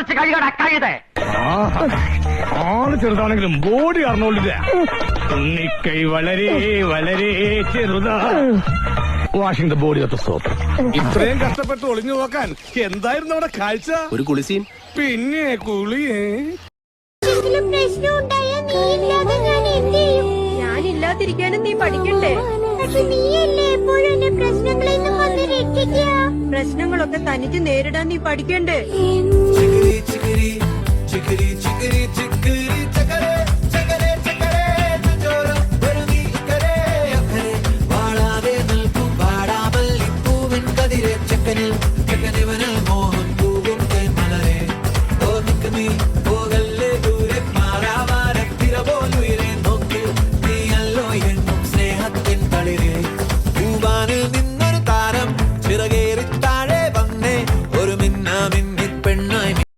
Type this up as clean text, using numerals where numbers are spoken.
തുടച്ച് കഴിയടാ കഴുതേ. ആള് ചെറുതാണെങ്കിലും ബോഡി അറിഞ്ഞോളില്ല. ഉണ്ണിക്കൈ വളരെ വളരെ ചെറുതാ. Washing the body of the soap. ഇത്രയും കഷ്ടപ്പെട്ട് ഒളിഞ്ഞു നോക്കാൻ എന്തായിരുന്നു അവിടെ കാഴ്ച? ഒരു കുളിസീൻ. പിന്നെ കുളിയേ. ഞാനില്ലാതിരിക്കാനും നീ പഠിക്കണ്ടേ? പ്രശ്നങ്ങളൊക്കെ തനിക്ക് നേരിടാൻ നീ പഠിക്കണ്ടേ? Chicory chicory chicory chicory chicory ചക്കര